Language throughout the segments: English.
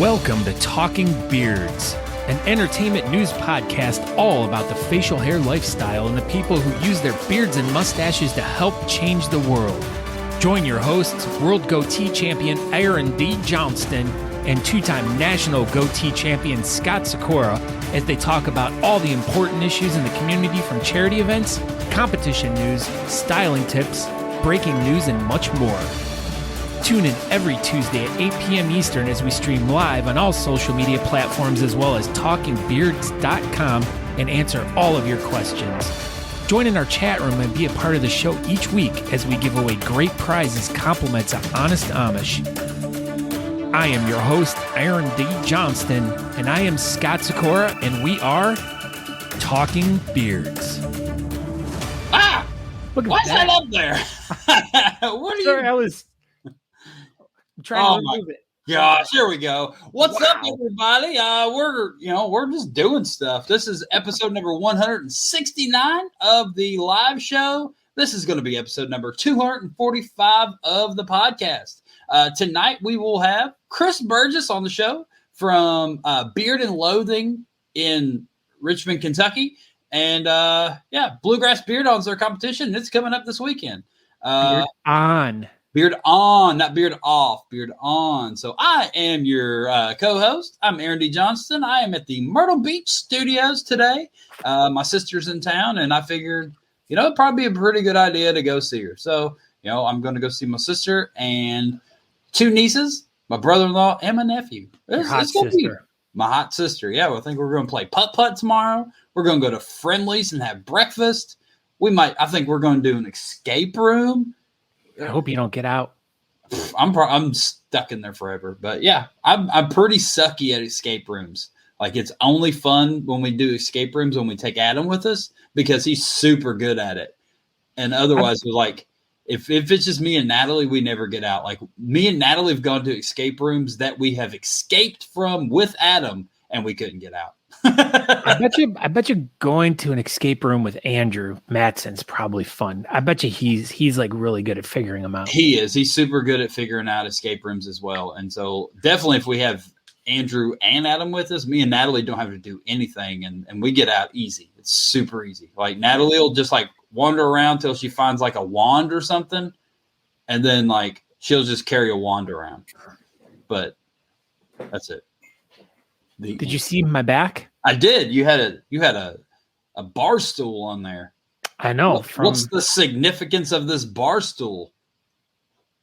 Welcome to Talking Beards, an entertainment news podcast all about the facial hair lifestyle and the people who use their beards and mustaches to help change the world. Join your hosts, World Goatee Champion Aaron D. Johnston and two-time National Goatee Champion Scott Sikora as they talk about all the important issues in the community, from charity events, competition news, styling tips, breaking news, and much more. Tune in every Tuesday at 8 p.m. Eastern as we stream live on all social media platforms as well as talkingbeards.com and answer all of your questions. Join in our chat room and be a part of the show each week as we give away great prizes, compliments of Honest Amish. I am your host, Aaron D. Johnston, and I am Scott Sikora, and we are Talking Beards. Ah! What's that up there? What are you... Sorry, I was trying to remove it. Gosh, here we go. What's up, everybody? We're just doing stuff. This is episode number 169 of the live show. This is going to be episode number 245 of the podcast. Tonight we will have Chris Burgess on the show from Beard and Loathing in Richmond, Kentucky. And Bluegrass Beard-On is their competition. It's coming up this weekend. Beard on, not beard off, beard on. So I am your co-host. I'm Aaron D. Johnston. I am at the Myrtle Beach studios today. My sister's in town, and I figured, it'd probably be a pretty good idea to go see her. So, I'm going to go see my sister and two nieces, my brother-in-law, and my nephew. It's going to be my hot sister. Yeah, I think we're going to play putt-putt tomorrow. We're going to go to Friendly's and have breakfast. I think we're going to do an escape room. I hope you don't get out. I'm stuck in there forever. But yeah, I'm pretty sucky at escape rooms. Like, it's only fun when we do escape rooms when we take Adam with us because he's super good at it. And otherwise, we're like, if it's just me and Natalie, we never get out. Like, me and Natalie have gone to escape rooms that we have escaped from with Adam, and we couldn't get out. I bet you going to an escape room with Andrew Mattson's probably fun. I bet you he's like really good at figuring them out. He is. He's super good at figuring out escape rooms as well. And so definitely if we have Andrew and Adam with us, me and Natalie don't have to do anything, and we get out easy. It's super easy. Like, Natalie will just like wander around till she finds like a wand or something, and then like she'll just carry a wand around. But that's it. Did you see my back? I did. You had a bar stool on there. I know. What's the significance of this bar stool?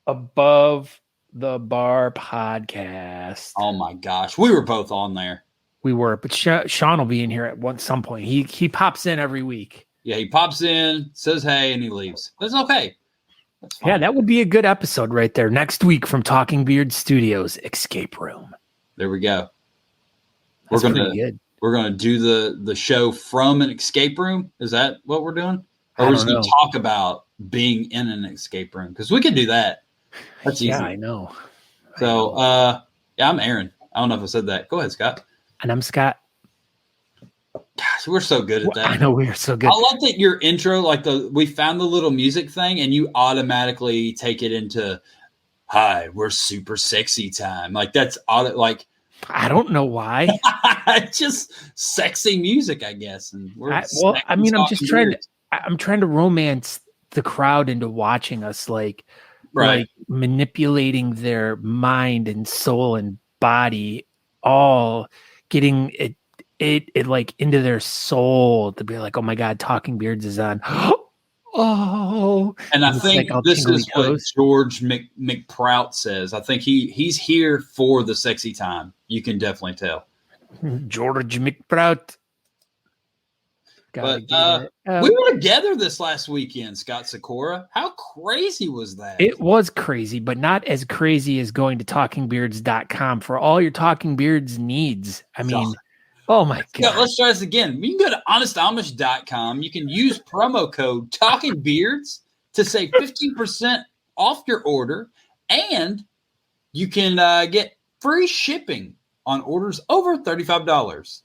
Above the Bar podcast. Oh my gosh, we were both on there. We were, but Sean will be in here at some point. He pops in every week. Yeah, he pops in, says hey, and he leaves. That's okay. That's fine. Yeah, that would be a good episode right there. Next week from Talking Beard Studios, Escape Room. There we go. That's pretty good. We're gonna do the show from an escape room. Is that what we're doing? Or we're just gonna talk about being in an escape room? Because we can do that. That's easy. Yeah, I know. So I'm Aaron. I don't know if I said that. Go ahead, Scott. And I'm Scott. Gosh, we're so good at that. I know we're so good. I love that your intro, like we found the little music thing, and you automatically take it into, "Hi, we're super sexy time." Like, that's like. I don't know why. Just sexy music, I guess. And I'm trying to romance the crowd into watching us, like manipulating their mind and soul and body, all getting it like into their soul to be like, oh my God, Talking Beards is on. Oh, and I think like this is what George McProut says. I think he's here for the sexy time. You can definitely tell. George McProut. But we were together this last weekend, Scott Sikora. How crazy was that? It was crazy, but not as crazy as going to talkingbeards.com for all your Talking Beards needs. I mean, oh my God. Yeah, let's try this again. You can go to honestamish.com. You can use promo code TalkingBeards to save 15% off your order, and you can get free shipping on orders over $35.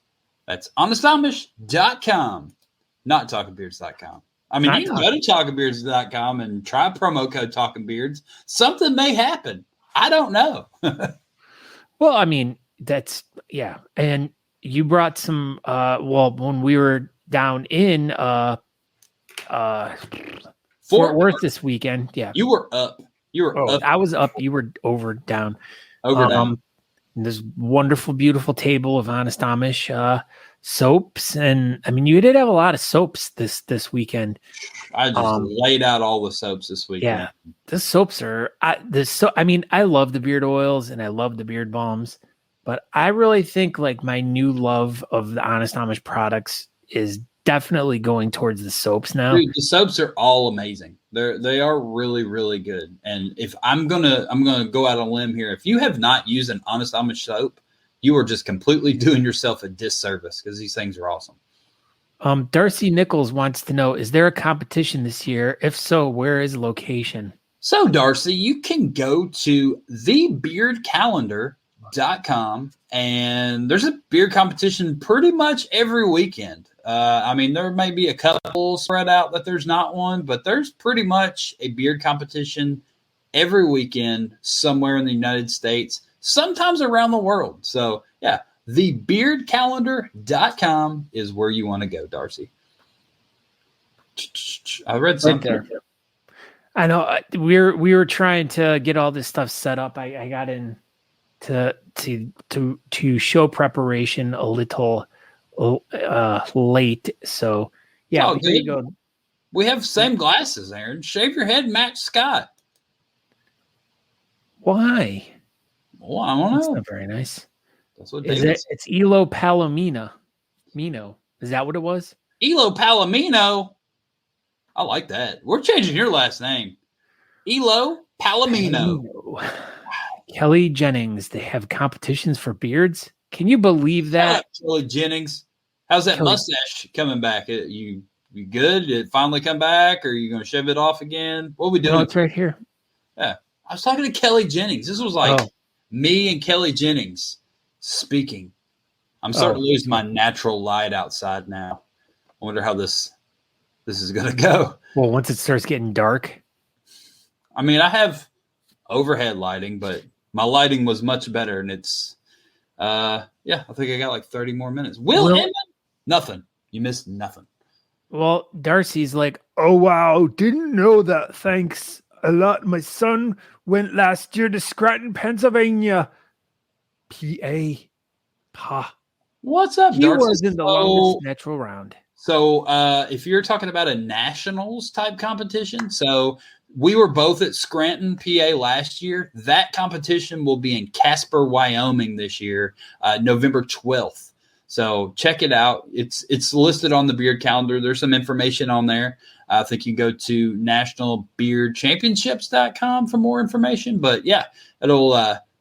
That's honestamish.com, not talkingbeards.com. I mean, you can go to talkingbeards.com and try promo code talkingbeards. Something may happen. I don't know. Well, I mean, Yeah. And you brought some, when we were down in Fort Worth this weekend. Yeah. You were up. Up. I was up. You were down. Down. This wonderful, beautiful table of Honest Amish soaps. And I mean, you did have a lot of soaps this weekend. I just laid out all the soaps this weekend. Yeah. The soaps are, I love the beard oils and I love the beard balms, but I really think like my new love of the Honest Amish products is definitely going towards the soaps now. Dude, the soaps are all amazing. They are really, really good. And if I'm gonna go out on a limb here. If you have not used an Honest Amish soap, you are just completely doing yourself a disservice because these things are awesome. Darcy Nichols wants to know, is there a competition this year? If so, where is the location? So Darcy, you can go to thebeardcalendar.com and there's a beard competition pretty much every weekend. There may be a couple spread out that there's not one, but there's pretty much a beard competition every weekend somewhere in the United States, sometimes around the world. So, yeah, thebeardcalendar.com is where you want to go, Darcy. I read something. Right there. I know we were trying to get all this stuff set up. I got in to show preparation a little late, so yeah. Here you go. We have same glasses, Aaron. Shave your head, match Scott. Why? Well, I don't know. That's not very nice. That's what it's Elo Palomino. Is that what it was? Elo Palomino. I like that. We're changing your last name. Elo Palomino. Kelly Jennings. They have competitions for beards. Can you believe that? Kelly Jennings. How's that mustache coming back? You good? Did it finally come back? Or are you going to shave it off again? What are we doing? No, it's right here. Yeah. I was talking to Kelly Jennings. This was like me and Kelly Jennings speaking. I'm starting to lose my natural light outside now. I wonder how this is going to go. Well, once it starts getting dark. I mean, I have overhead lighting, but my lighting was much better. And it's, I think I got like 30 more minutes. Will Inman? Nothing. You missed nothing. Well, Darcy's like, oh, wow. Didn't know that. Thanks a lot. My son went last year to Scranton, Pennsylvania. PA. What's up, Darcy? He was in the longest natural round. So if you're talking about a nationals type competition, so we were both at Scranton, PA last year. That competition will be in Casper, Wyoming this year, November 12th. So check it out. It's listed on the beard calendar. There's some information on there. I think you can go to nationalbeardchampionships.com for more information. But yeah, it'll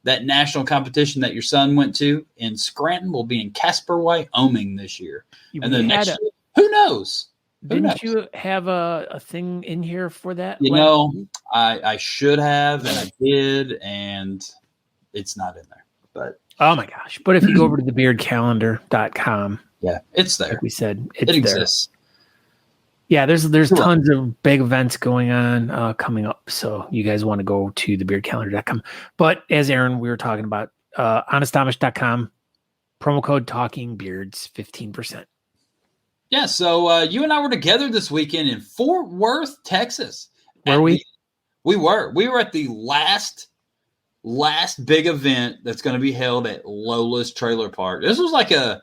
that national competition that your son went to in Scranton will be in Casper, Wyoming this year. And then next year, who knows? Didn't you have a thing in here for that? You know, I should have, and I did, and it's not in there. But oh my gosh! But if you go over to thebeardcalendar.com, yeah, it's there. Like we said, it exists. Yeah, there's tons of big events going on coming up. So you guys want to go to thebeardcalendar.com. But as Aaron, we were talking about, honestamish.com, promo code Talking Beards, 15%. Yeah, so you and I were together this weekend in Fort Worth, Texas. Were we? We were at the last big event that's going to be held at Lola's Trailer Park. This was like a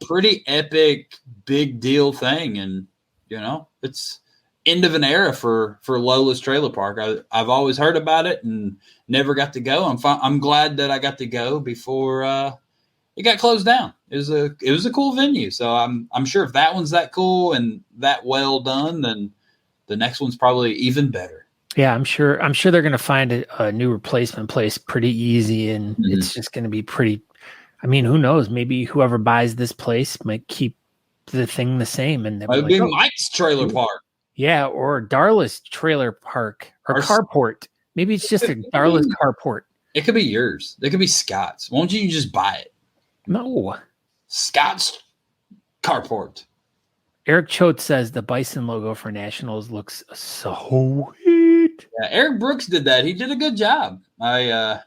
pretty epic, big deal thing, and you know, it's end of an era for Lola's Trailer Park. I've always heard about it and never got to go. I'm glad that I got to go before it got closed down. It was a cool venue. So I'm sure if that one's that cool and that well done, then the next one's probably even better. Yeah, I'm sure they're going to find a new replacement place pretty easy, and it's just going to be pretty. I mean, who knows? Maybe whoever buys this place might keep the thing the same, and it'd be Mike's Trailer Park. Yeah, or Darla's Trailer Park or Carport. Maybe it's just a Darla's Carport. It could be yours. It could be Scott's. Won't you just buy it? No. Scott's Carport. Eric Choate says the Bison logo for Nationals looks so sweet. Yeah, Eric Brooks did that. He did a good job. Yeah.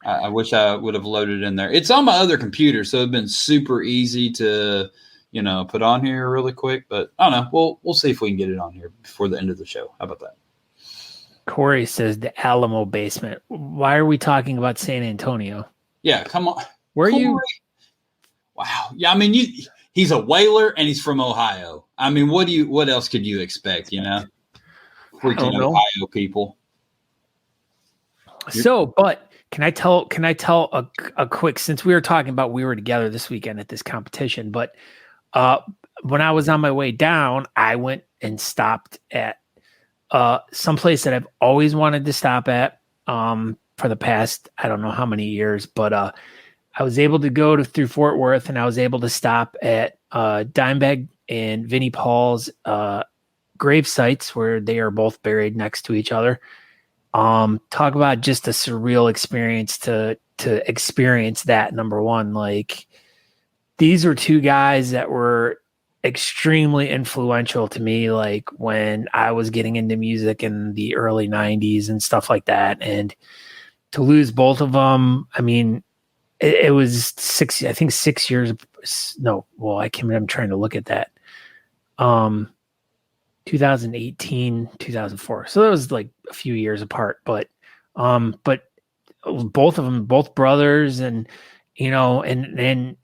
I wish I would have loaded it in there. It's on my other computer, so it'd been super easy to, put on here really quick. But I don't know. We'll see if we can get it on here before the end of the show. How about that? Corey says the Alamo basement. Why are we talking about San Antonio? Yeah, come on. Where are Corey. you? Wow. Yeah, I mean, he's a whaler and he's from Ohio. I mean, what else could you expect? Freaking Ohio people. So, but can I tell a quick, since we were together this weekend at this competition, but when I was on my way down, I went and stopped at someplace that I've always wanted to stop at for the past, I don't know how many years, but I was able to go through Fort Worth, and I was able to stop at Dimebag and Vinnie Paul's grave sites where they are both buried next to each other. Talk about just a surreal experience to experience that. Number one, like, these were two guys that were extremely influential to me, like when I was getting into music in the early 90s and stuff like that. And to lose both of them, I mean, it was 6 years. No, well, I'm trying to look at that. 2018, 2004. So that was like a few years apart, but both of them, both brothers, and, and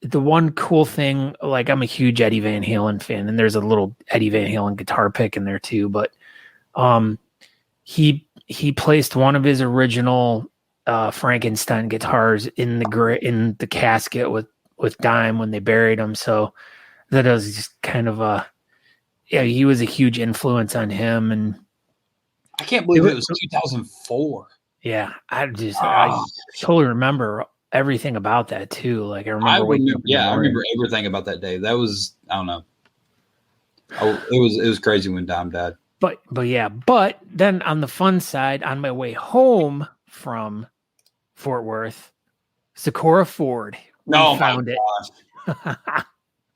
the one cool thing, like, I'm a huge Eddie Van Halen fan, and there's a little Eddie Van Halen guitar pick in there too, but he placed one of his original Frankenstein guitars in the casket with Dime when they buried him. So that was just kind of he was a huge influence on him. And I can't believe it was 2004. Yeah. I totally remember everything about that too. Like, I remember everything about that day. That was, I don't know. It was crazy when Dime died. But then on the fun side, on my way home from Fort Worth, Socorro Ford, we found it.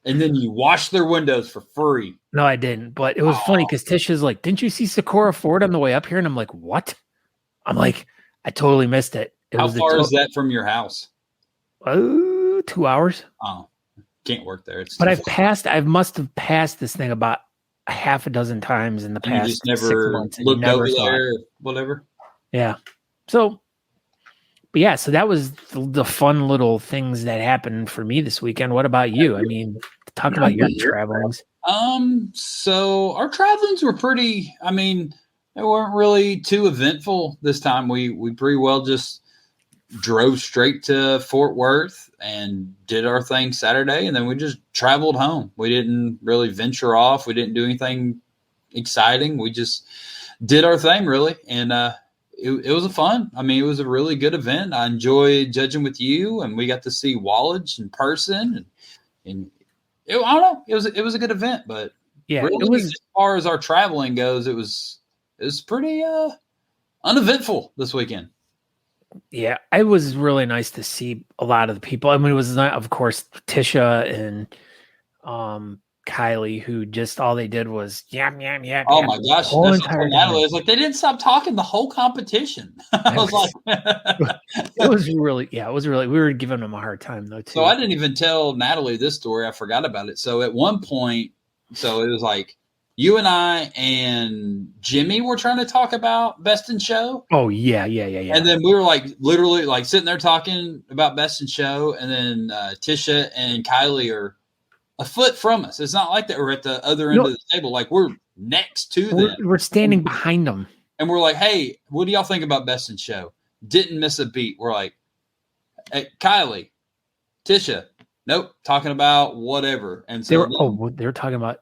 And then you washed their windows for free. No, I didn't. But it was funny because Tisha's like, "Didn't you see Socorro Ford on the way up here?" And I'm like, "What?" I'm like, "I totally missed it." How far is that from your house? 2 hours. Oh, can't work there. But I must have passed this thing about a half a dozen times in the past. You just never 6 months looked over there, or whatever. Yeah. So, but yeah, so that was the fun little things that happened for me this weekend. What about you? I mean, talk about your travelings. So our travelings were pretty, I mean, they weren't really too eventful this time. We pretty well just drove straight to Fort Worth and did our thing Saturday, and then we just traveled home. We didn't really venture off. We didn't do anything exciting. We just did our thing, really. And it was fun. I mean, it was a really good event. I enjoyed judging with you, and we got to see Wallage in person, and I don't know. It was a good event, but yeah, really, it was, as far as our traveling goes, it was pretty uneventful this weekend. Yeah, it was really nice to see a lot of the people. I mean, it was not, of course, Tisha and Kylie, who just all they did was yam. Oh my gosh, whole entire Natalie was like, they didn't stop talking the whole competition. I was like, it was really, we were giving them a hard time though too. So I didn't even tell Natalie this story. I forgot about it. So at one point, so it was like you and I and Jimmy were trying to talk about Best in Show. Oh yeah. And then we were like literally like sitting there talking about Best in Show, and then Tisha and Kylie are a foot from us. It's not like that we're at the other end of the table. Like, we're next to them. We're standing behind them. And we're like, hey, what do y'all think about Best in Show? Didn't miss a beat. We're like, hey, Kylie, Tisha, nope, talking about whatever. And so they were talking about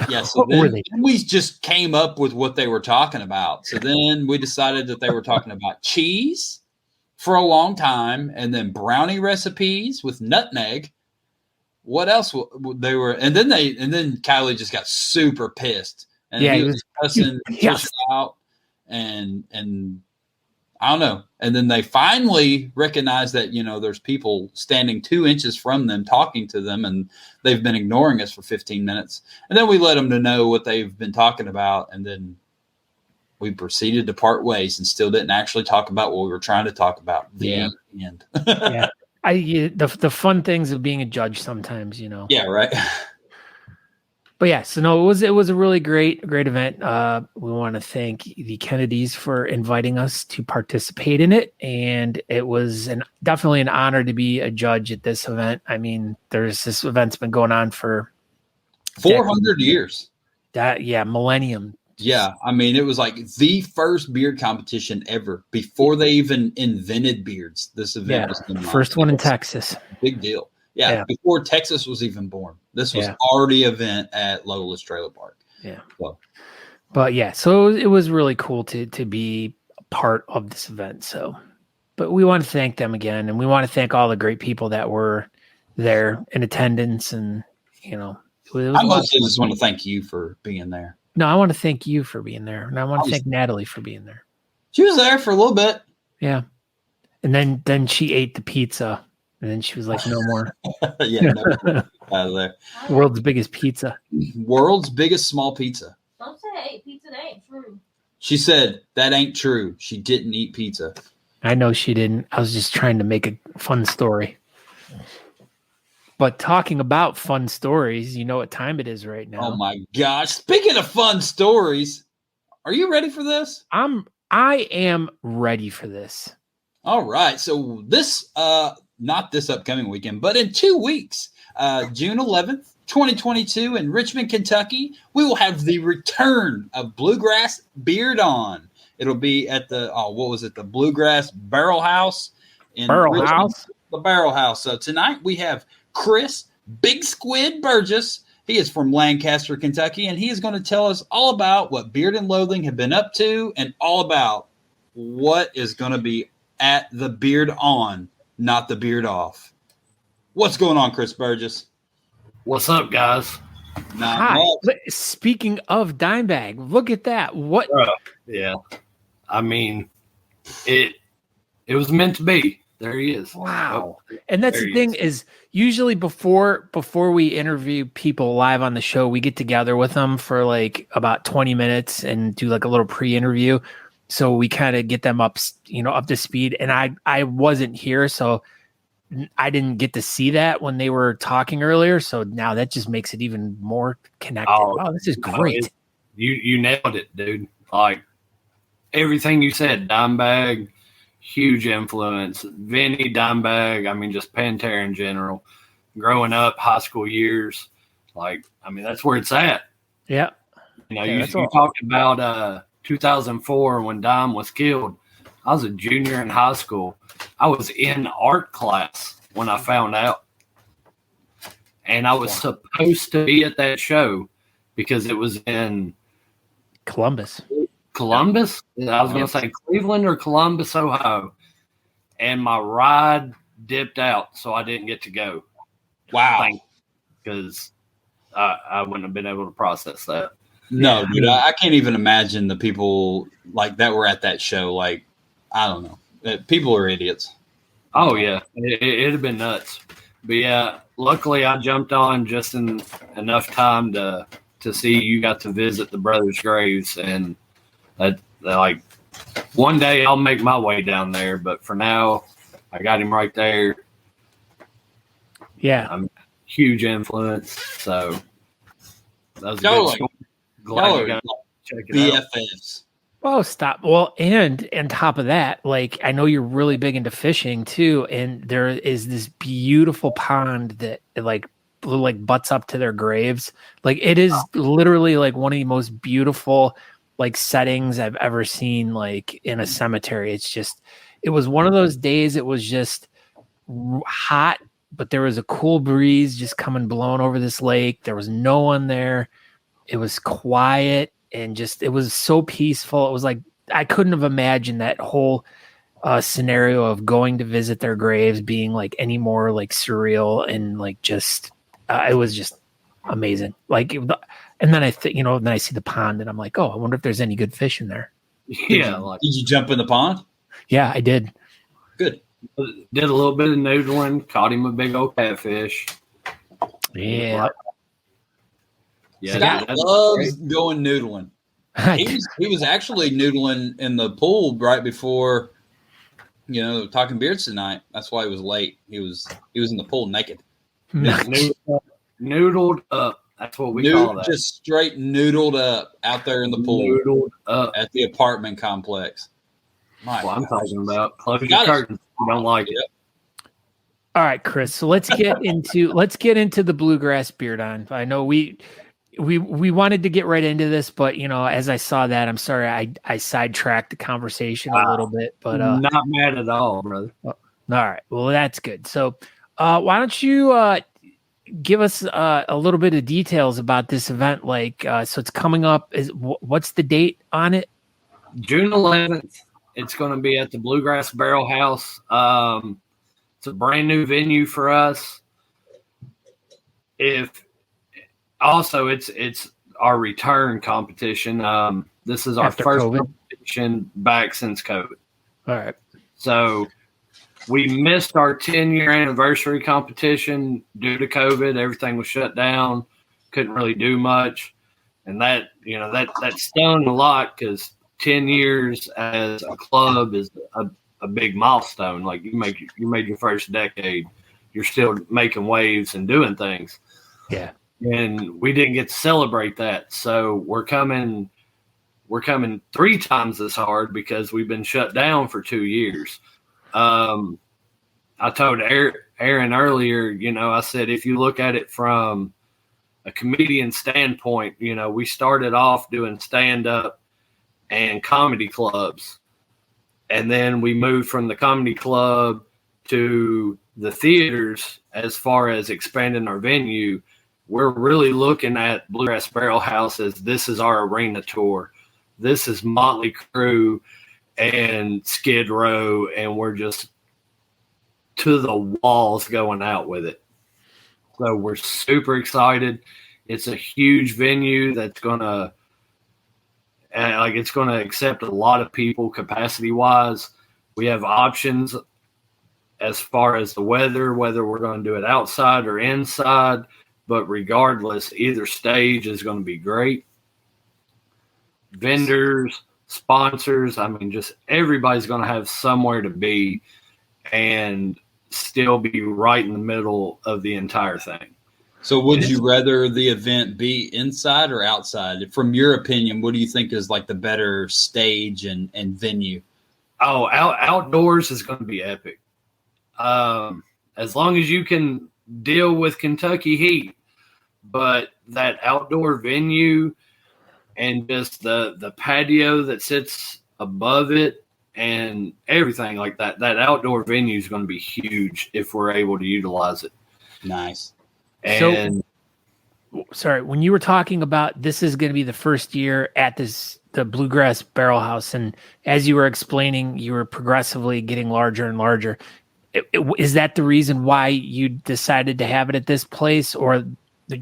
yeah, so then we just came up with what they were talking about. So then we decided that they were talking about cheese for a long time, and then brownie recipes with nutmeg. What else they were, and then Kylie just got super pissed, and he was cussing out, and I don't know. And then they finally recognized that, there's people standing 2 inches from them talking to them, and they've been ignoring us for 15 minutes. And then we let them to know what they've been talking about, and then we proceeded to part ways and still didn't actually talk about what we were trying to talk about. The end. Yeah. The fun things of being a judge sometimes, Yeah, right. But yeah, so no, it was a really great event. We want to thank the Kennedys for inviting us to participate in it, and it was definitely an honor to be a judge at this event. I mean, this event's been going on for 400 years. Millennium. Yeah, I mean, it was like the first beard competition ever before they even invented beards. This event was the first one in Texas. Big deal. Yeah, before Texas was even born. This was already an event at Lola's Trailer Park. Yeah. So it was really cool to be a part of this event. So, but we want to thank them again, and we want to thank all the great people that were there in attendance. And I mostly just want to thank you for being there. No, I want to thank you for being there, and I want to thank Natalie for being there. She was there for a little bit. Yeah, and then she ate the pizza. And then she was like, no more. Out of there. World's biggest pizza. World's biggest small pizza. Don't say I ate pizza. That ain't true. She said that ain't true. She didn't eat pizza. I know she didn't. I was just trying to make a fun story. But talking about fun stories, you know what time it is right now. Oh my gosh. Speaking of fun stories, are you ready for this? I am ready for this. All right. So this not this upcoming weekend, but in 2 weeks, June 11th, 2022 in Richmond, Kentucky, we will have the return of Bluegrass Beard-On. It'll be at the Bluegrass Barrel House in Richmond, the Barrel House. So tonight we have Chris Big Squid Burgess. He is from Lancaster, Kentucky, and he is going to tell us all about what Beard and Loathing have been up to and all about what is going to be at the Beard On, not the Beard Off. What's going on, Chris Burgess? What's up, guys? Hi. Speaking of Dimebag, look at that. What? Yeah. I mean, it was meant to be. There he is. Wow. And that's the thing is usually before we interview people live on the show, we get together with them for like about 20 minutes and do like a little pre-interview. So we kind of get them up to speed. And I wasn't here, so I didn't get to see that when they were talking earlier. So now that just makes it even more connected. Oh, this is great. You nailed it, dude. Like everything you said, Dimebag, huge influence. Vinny, Dimebag, I mean, just Pantera in general. Growing up, high school years, that's where it's at. Yeah. You talked about 2004 when Dime was killed. I was a junior in high school. I was in art class when I found out. And I was supposed to be at that show because it was in Columbus. I was going to say Cleveland or Columbus, Ohio. And my ride dipped out, so I didn't get to go. Wow. Because I wouldn't have been able to process that. No, dude, I can't even imagine the people like that were at that show. Like, I don't know. People are idiots. Oh, yeah. It'd have been nuts. But, yeah, luckily I jumped on just in enough time to see you got to visit the brothers' graves. And, one day I'll make my way down there. But for now, I got him right there. Yeah. I'm a huge influence. So, that was a good story. Glad you got to check it out. BFFs. Oh, stop. Well, and on top of that, I know you're really big into fishing too. And there is this beautiful pond that butts up to their graves. It is literally one of the most beautiful settings I've ever seen in a cemetery. It was one of those days. It was just hot, but there was a cool breeze just blowing over this lake. There was no one there. It was quiet and it was so peaceful. It was I couldn't have imagined that whole scenario of going to visit their graves being any more surreal and it was just amazing. And then then I see the pond and I'm like, oh, I wonder if there's any good fish in there. Yeah. Did you jump in the pond? Yeah, I did. Good. Did a little bit of noodling, caught him a big old catfish. Yeah. Yeah, Scott loves going noodling. He was actually noodling in the pool right before, Talking Beards tonight. That's why he was late. He was in the pool naked. Noodled up. That's what we call that. Just straight noodled up out there in the pool. Noodled up at the apartment complex. That's what I'm talking about. Close your curtains. You don't like it. All right, Chris. So let's get into the Bluegrass Beard-On. I know we wanted to get right into this, but as I saw that, I'm sorry I sidetracked the conversation a little bit. But not mad at all, brother. All right. Well, that's good. So why don't you give us a little bit of details about this event? So it's coming up. What's the date on it? June 11th. It's going to be at the Bluegrass Barrel House. It's a brand new venue for us. It's our return competition. This is our After first COVID? competition back since COVID. All right. So we missed our 10-year anniversary competition due to COVID. Everything was shut down. Couldn't really do much. And that stung a lot because 10 years as a club is a big milestone. Like you made your first decade, you're still making waves and doing things. Yeah. And we didn't get to celebrate that. So we're coming 3 times as hard because we've been shut down for 2 years. I told Aaron earlier, I said, if you look at it from a comedian standpoint, we started off doing stand-up and comedy clubs. And then we moved from the comedy club to the theaters as far as expanding our venue. We're really looking at Bluegrass Barrel House as this is our arena tour. This is Motley Crue and Skid Row, and we're just to the walls going out with it. So we're super excited. It's a huge venue that's going to accept a lot of people capacity wise. We have options as far as the weather, whether we're going to do it outside or inside, but regardless, either stage is going to be great. Vendors, sponsors, just everybody's going to have somewhere to be and still be right in the middle of the entire thing. So would you rather the event be inside or outside? From your opinion, what do you think is like the better stage and venue? Oh, outdoors is going to be epic. As long as you can deal with Kentucky heat, but that outdoor venue and just the patio that sits above it and everything like that outdoor venue is going to be huge if we're able to utilize it. Nice. And sorry, when you were talking about this is going to be the first year at the Bluegrass Barrel House, and as you were explaining, you were progressively getting larger and larger. Is that the reason why you decided to have it at this place, or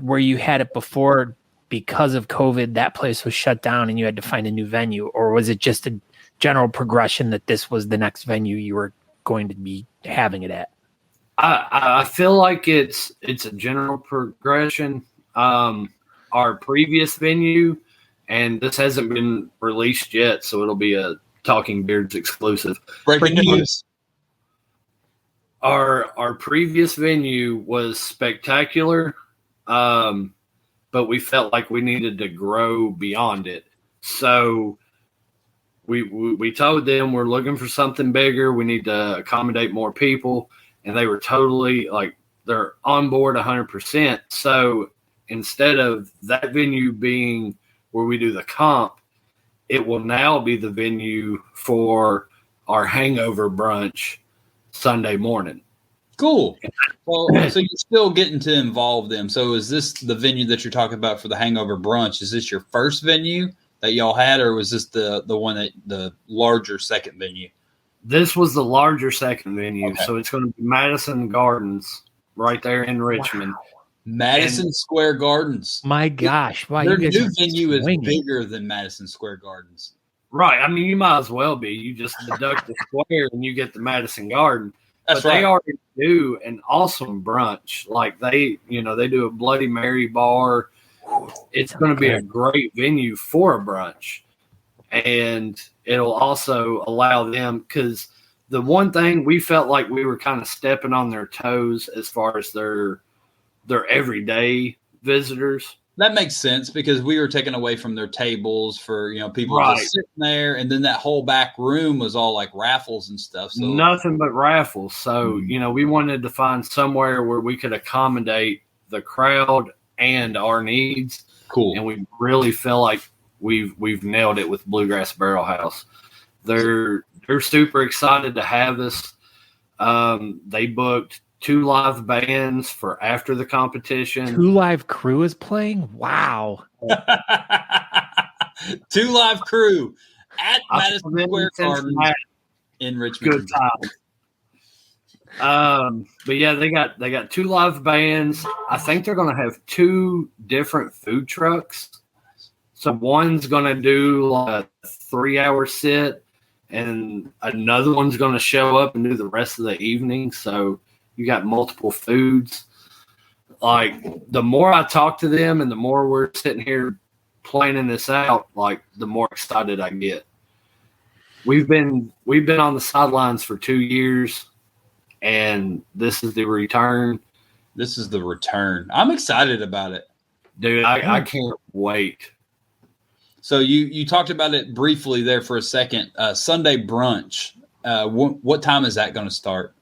where you had it before because of COVID, that place was shut down and you had to find a new venue, or was it just a general progression that this was the next venue you were going to be having it at? I feel like it's a general progression. Our previous venue, and this hasn't been released yet, so it'll be a Talking Beards exclusive. Breaking news. Our previous venue was spectacular, but we felt like we needed to grow beyond it. So we told them we're looking for something bigger. We need to accommodate more people. And they were totally they're on board 100%. So instead of that venue being where we do the comp, it will now be the venue for our hangover brunch Sunday morning. Cool. Well, so you're still getting to involve them. So is this the venue that you're talking about for the hangover brunch? Is this your first venue that y'all had, or was this the one that the larger second venue? This was the larger second venue, okay. So it's going to be Madison Gardens right there in Richmond. Wow. Madison Square Gardens. My gosh. Wow, Their you guys new are venue is swinging. bigger than Madison Square Gardens. Right. You might as well be. You just deduct the square and you get the Madison Garden. That's but right. They already do an awesome brunch. They do a Bloody Mary bar. It's going to be a great venue for a brunch. and it'll also allow them, because the one thing we felt like we were kind of stepping on their toes as far as their everyday visitors. That makes sense because we were taken away from their tables for, people Right. just sitting there. And then that whole back room was all like raffles and stuff. So Nothing but raffles. So, we wanted to find somewhere where we could accommodate the crowd and our needs. cool. And we really feel like we've nailed it with Bluegrass Barrel House. They're super excited to have us. They booked 2 live bands for after the competition. 2 live crew is playing. Wow. 2 live crew at Madison I've Square been in Garden Cincinnati. in Richmond. Good time. But yeah, they got 2 live bands. I think they're going to have 2 different food trucks. So one's going to do like a 3-hour sit, and another one's going to show up and do the rest of the evening. So you got multiple foods. Like, the more I talk to them and the more we're sitting here planning this out, like, the more excited I get. We've been on the sidelines for 2 years, and this is the return. This is the return. I'm excited about it. Dude, I can't wait. So you talked about it briefly there for a second. Sunday brunch. What time is that going to start?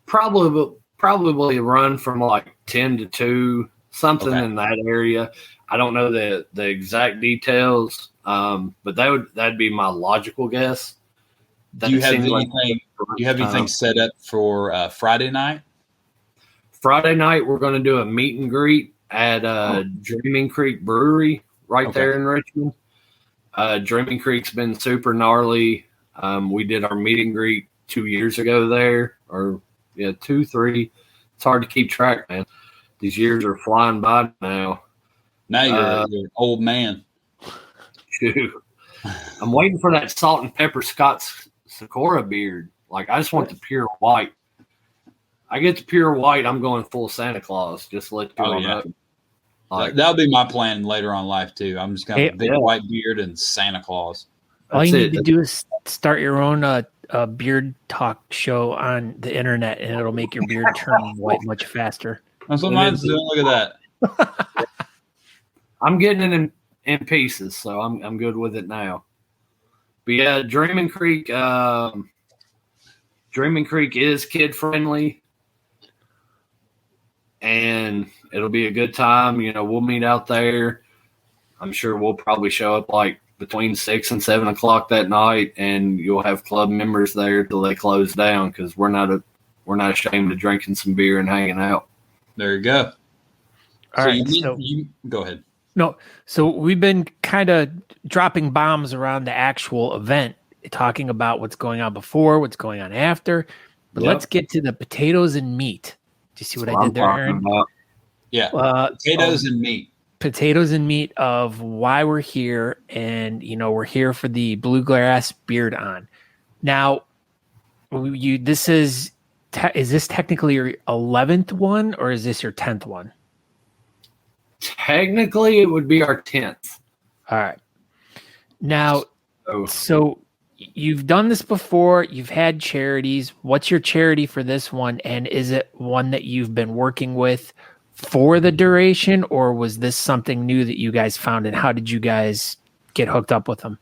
Probably run from like 10 to 2, something Okay. in that area. I don't know the exact details, but that'd be my logical guess. Do you have seems like anything? Do you have anything set up for Friday night? Friday night, we're going to do a meet and greet at Dreaming Creek Brewery right there in Richmond. Dreaming Creek's been super gnarly. We did our meet and greet 2 years ago there, or 2, 3. It's hard to keep track, man. These years are flying by now. Now you're an old man. Shoot. I'm waiting for that salt and pepper Scott's Sakura beard. Like, I just want the pure white. I get the pure white, I'm going full Santa Claus. Just to let you all know. Like, That'll be my plan later on in life too. I'm just gonna have a big white beard and Santa Claus. All you that's need to do is start your own beard talk show on the internet, and it'll make your beard turn white much faster. That's what mine's doing. Look at that. I'm getting it in pieces, so I'm good with it now. But yeah, Dreaming Creek is kid friendly, and it'll be a good time. We'll meet out there. I'm sure we'll probably show up like between 6 and 7 o'clock that night, and you'll have club members there till they close down, because we're not ashamed of drinking some beer and hanging out. There you go. All right, you go ahead. No, so we've been kind of dropping bombs around the actual event, talking about what's going on before, what's going on after. But let's get to the potatoes and meat. Do you see what I did there, Aaron? Yeah, potatoes and meat. Potatoes and meat of why we're here, and we're here for the Bluegrass Beard-On. Now, this is this technically your 11th one, or is this your 10th one? Technically, it would be our 10th. All right. Now, so you've done this before. You've had charities. What's your charity for this one? And is it one that you've been working with for the duration, or was this something new that you guys found? And how did you guys get hooked up with them?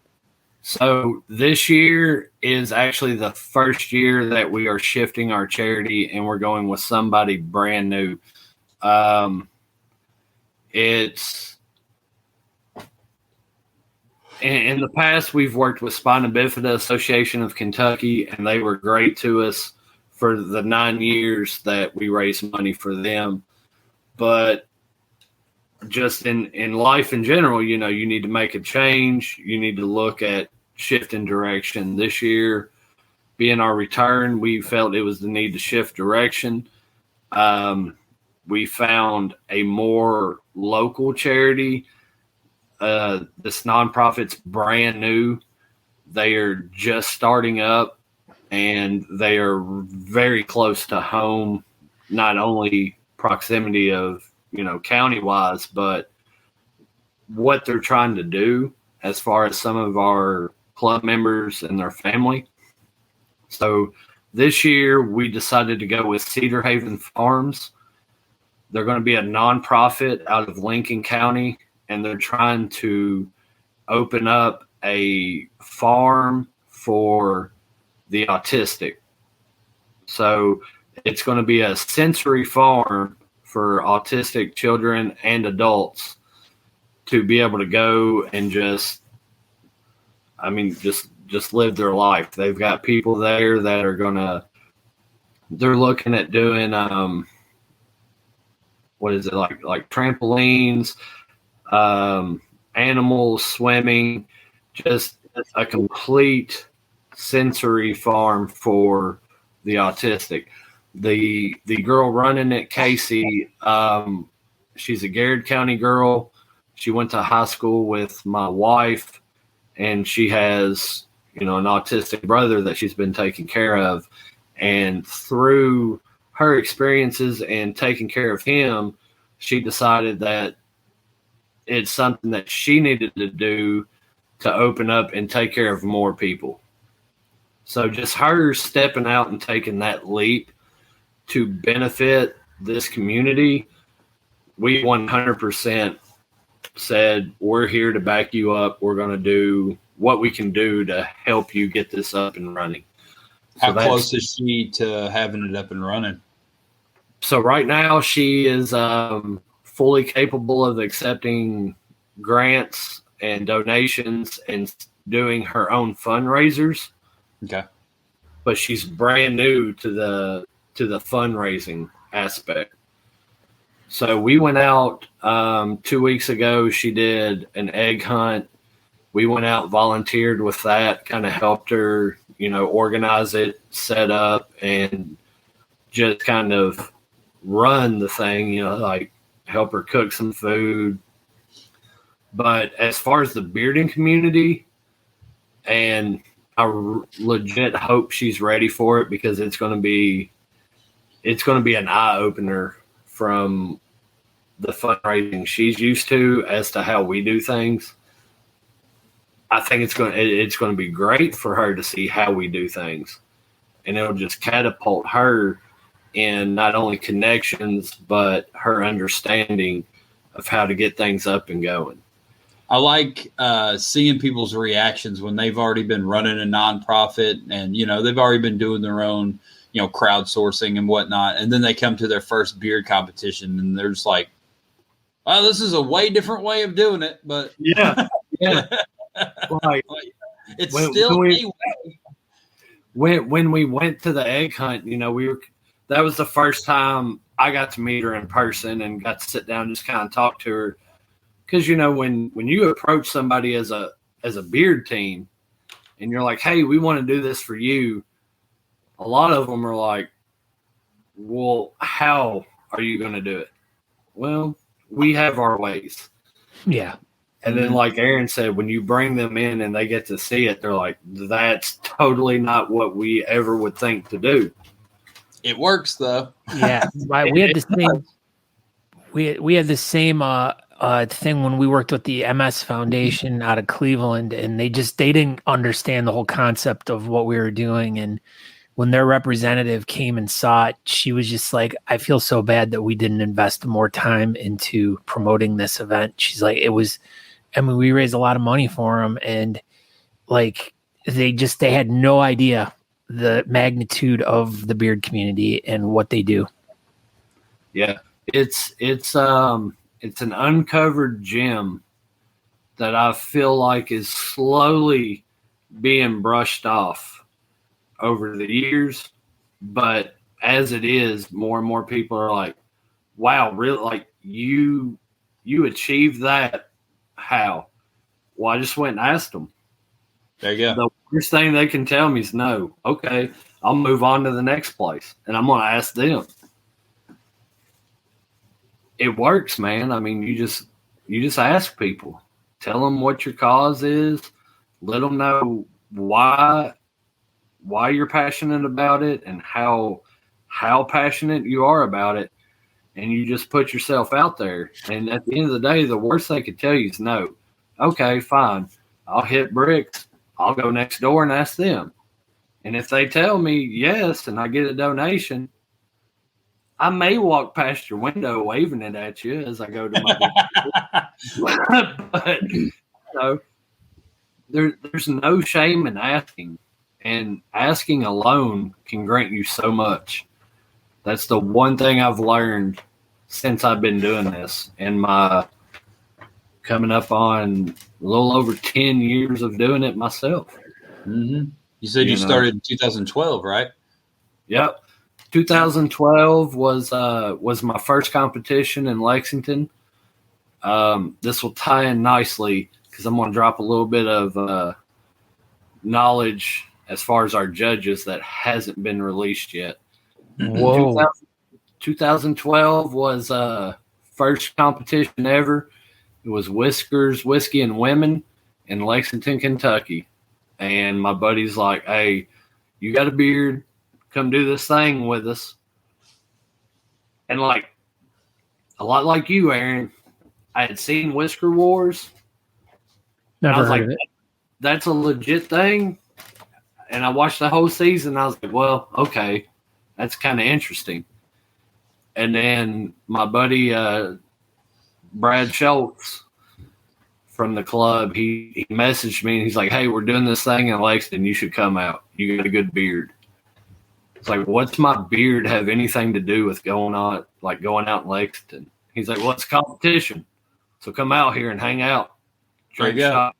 So this year is actually the first year that we are shifting our charity and we're going with somebody brand new. It's in the past, we've worked with Spina Bifida Association of Kentucky, and they were great to us for the 9 years that we raised money for them. But just in life in general, you know, you need to make a change. You need to look at shifting direction. This year, being our return, we felt it was the need to shift direction. We found a more local charity. This nonprofit's brand new. They are just starting up, and they are very close to home, not only proximity of, you know, county-wise, but what they're trying to do as far as some of our club members and their family. So this year we decided to go with Cedar Haven Farms. They're going to be a nonprofit out of Lincoln County, and they're trying to open up a farm for the autistic. So it's going to be a sensory farm for autistic children and adults to be able to go and just live their life. They've got people there that are they're looking at doing, what is it, like trampolines, animals, swimming, just a complete sensory farm for the autistic. The girl running it, Casey, she's a Garrett County girl. She went to high school with my wife, and she has, an autistic brother that she's been taking care of. And through her experiences and taking care of him, she decided that it's something that she needed to do to open up and take care of more people. So just her stepping out and taking that leap to benefit this community, we 100% said, we're here to back you up. We're going to do what we can do to help you get this up and running. How close is she to having it up and running? So right now she is fully capable of accepting grants and donations and doing her own fundraisers. Okay. But she's brand new to the fundraising aspect. So we went out 2 weeks ago. She did an egg hunt. We went out, volunteered with that, kind of helped her, organize it, set up, and just kind of run the thing, like help her cook some food. But as far as the bearding community, and I legit hope she's ready for it, because it's going to be an eye opener from the fundraising she's used to as to how we do things. I think it's going to be great for her to see how we do things, and it'll just catapult her in not only connections but her understanding of how to get things up and going. I like seeing people's reactions when they've already been running a nonprofit and, they've already been doing their own, crowdsourcing and whatnot. And then they come to their first beard competition and they're just like, oh, this is a way different way of doing it. But yeah. Like, it's still a way. When we went to the egg hunt, that was the first time I got to meet her in person and got to sit down and just kind of talk to her. Because, when you approach somebody as a beard team and you're like, hey, we want to do this for you, a lot of them are like, well, how are you going to do it? Well, we have our ways. Yeah. And then, like Aaron said, when you bring them in and they get to see it, they're like, that's totally not what we ever would think to do. It works, though. Yeah. We had the same. We had the same thing when we worked with the MS Foundation out of Cleveland, and they didn't understand the whole concept of what we were doing. And when their representative came and saw it, she was just like, I feel so bad that we didn't invest more time into promoting this event. She's like, we raised a lot of money for them, and like they had no idea the magnitude of the beard community and what they do. Yeah. It's an uncovered gem that I feel like is slowly being brushed off over the years. But as it is, more and more people are like, wow, really? Like you achieved that? How? Well, I just went and asked them. There you go. The worst thing they can tell me is no. Okay, I'll move on to the next place, and I'm going to ask them. It works, man. I mean, you just ask people, tell them what your cause is, let them know why you're passionate about it and how passionate you are about it, and you just put yourself out there. And at the end of the day, the worst they could tell you is no. Okay, fine. I'll hit bricks. I'll go next door and ask them. And if they tell me yes and I get a donation, I may walk past your window waving it at you as I go to my but there's no shame in asking. And asking alone can grant you so much. That's the one thing I've learned since I've been doing this. And my coming up on a little over 10 years of doing it myself. Mm-hmm. You said you started in 2012, right? Yep. 2012 was my first competition in Lexington. This will tie in nicely because I'm going to drop a little bit of knowledge as far as our judges that hasn't been released yet. Whoa. 2012 was first competition ever. It was Whiskers, Whiskey, and Women in Lexington, Kentucky. And my buddy's like, hey, you got a beard. Come do this thing with us. And like, a lot like you, Aaron, I had seen Whisker Wars. Never I was heard like, of it. that's a legit thing. And I watched the whole season. I was like, well, okay, that's kind of interesting. And then my buddy, Brad Schultz from the club, he messaged me and he's like, hey, we're doing this thing in Lexington. You should come out. You got a good beard. It's like, what's my beard have anything to do with going out in Lexington? He's like, well, it's competition. So come out here and hang out. Drink shots.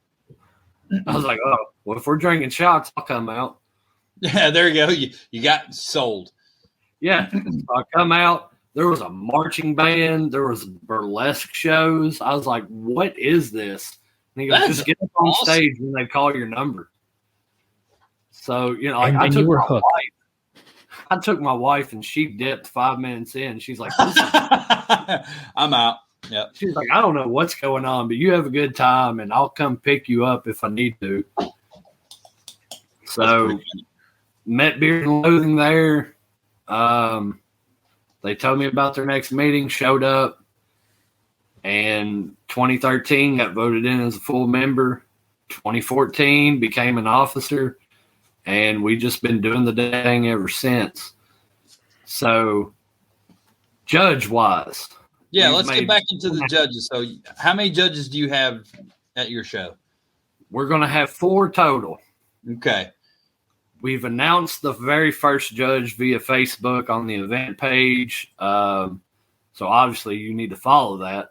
I was like, oh, well, if we're drinking shots, I'll come out. Yeah, there you go. You got sold. Yeah. So I come out. There was a marching band. There was burlesque shows. I was like, what is this? And he goes, That's just get up on awesome. stage when they call your number. So, And I you took were my hooked. wife. I took my wife and she dipped 5 minutes in. She's like, this is I'm out. Yeah. She's like, I don't know what's going on, but you have a good time, and I'll come pick you up if I need to. So, met Beard and Loathing there. They told me about their next meeting, showed up, and 2013 got voted in as a full member. 2014 became an officer, and we just been doing the dang ever since. So, judge-wise, Yeah, we've let's get made- back into the judges. So, how many judges do you have at your show? we're going to have 4 total. Okay. We've announced the very first judge via Facebook on the event page. So obviously you need to follow that.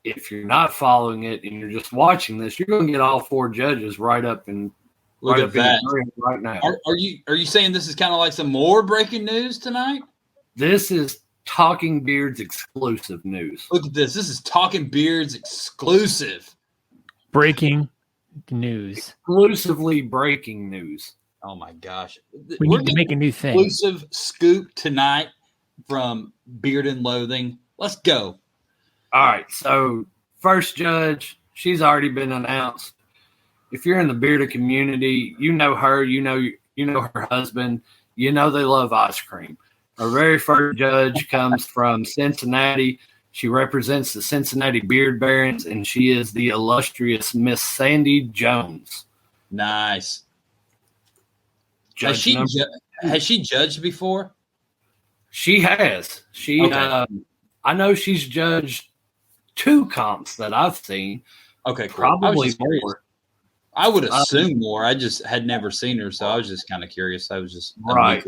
If you're not following it and you're just watching this, you're going to get all 4 judges right up and Look right at up in that. the ring right now. Are you saying this is kind of like some more breaking news tonight? This is Talking Beards exclusive news. Look at this. This is Talking Beards exclusive. Breaking news. Exclusively breaking news. Oh my gosh. We We're need to make a new thing. exclusive scoop tonight from Beard and Loathing. Let's go. All right, so first judge, she's already been announced. If you're in the bearded community, you know her, you know her husband, you know they love ice cream. Our very first judge comes from Cincinnati. She represents the Cincinnati Beard Barons, and she is the illustrious Miss Sandy Jones. Nice. Judge Has she judged before? She has. Okay. I know she's judged 2 comps that I've seen. Okay, cool. Probably more. I would assume more. I just had never seen her, so I was just kind of curious. I was just Right.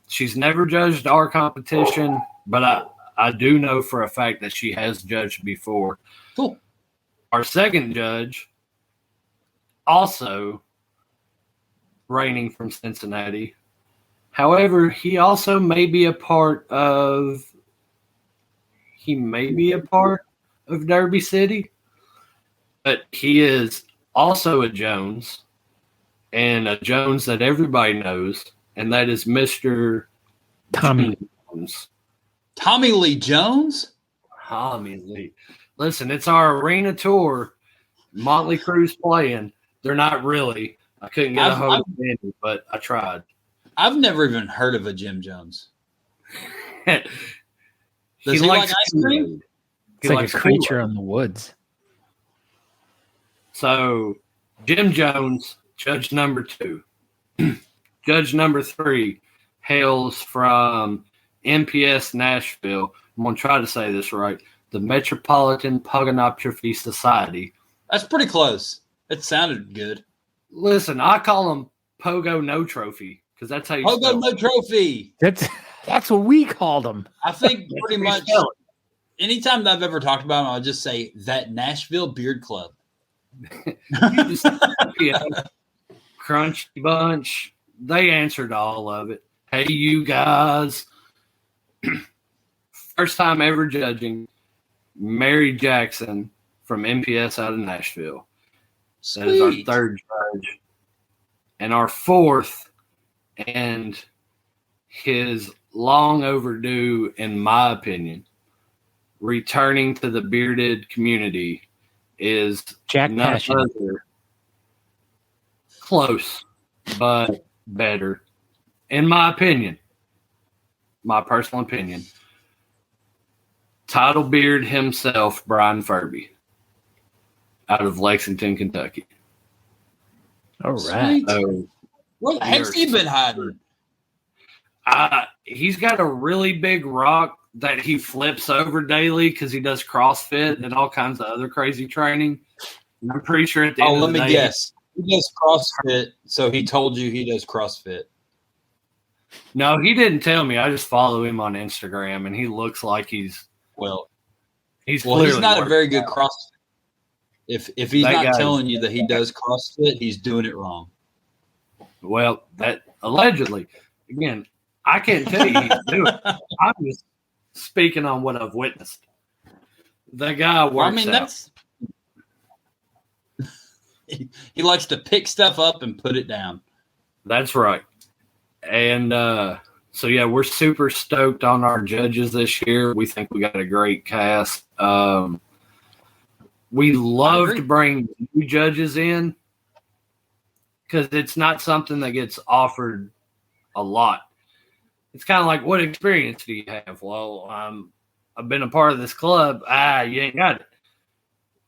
She's never judged our competition, but I do know for a fact that she has judged before. Cool. Our second judge, also reigning from Cincinnati. However, he also may be a part of Derby City, but he is also a Jones, and a Jones that everybody knows, and that is Mr. Tommy. Jones. Tommy Lee Jones? Tommy Lee. Listen, it's our arena tour. Motley Crue's playing. They're not really. I couldn't get a hold of Andy, but I tried. I've never even heard of a Jim Jones. Does he like ice cream? It's like a creature in the woods. So Jim Jones, judge number 2. Judge number 3 hails from MPS Nashville. I'm going to try to say this right. The Metropolitan Puginoptrophy Society. That's pretty close. It sounded good. Listen, I call them Pogo No Trophy because that's how you Pogo spell No it. Trophy. That's what we called them. I think That's pretty how you much spell it. anytime that I've ever talked about them, I'll just say that Nashville Beard Club. You just- yeah. Crunchy Bunch. They answered all of it. Hey, you guys. First time ever judging Mary Jackson from MPS out of Nashville. That is our Sweet. 3rd judge. And our 4th, and his long overdue, in my opinion, returning to the bearded community is Jack none Passion. other. Close, but better. In my opinion, my personal opinion, Title Beard himself, Brian Furby, out of Lexington, Kentucky. All right. Sweet. So Where the heck's he been hiding? he's got a really big rock that he flips over daily because he does CrossFit and all kinds of other crazy training. And I'm pretty sure at the end Oh, of let the me day, guess. He does CrossFit, so he told you he does CrossFit. No, he didn't tell me. I just follow him on Instagram, and he looks like he's Well, he's he's clearly not a working very good out. CrossFit. If he's That not guy telling is- you that he does CrossFit, he's doing it wrong. Well, that allegedly, again, I can't tell you he's doing it. I'm just speaking on what I've witnessed. The guy works Well, I mean, out. that's he likes to pick stuff up and put it down. That's right. And so, yeah, we're super stoked on our judges this year. We think we got a great cast. We love agree. to bring new judges in because it's not something that gets offered a lot. It's kind of like, what experience do you have? Well, I've been a part of this club. You ain't got it.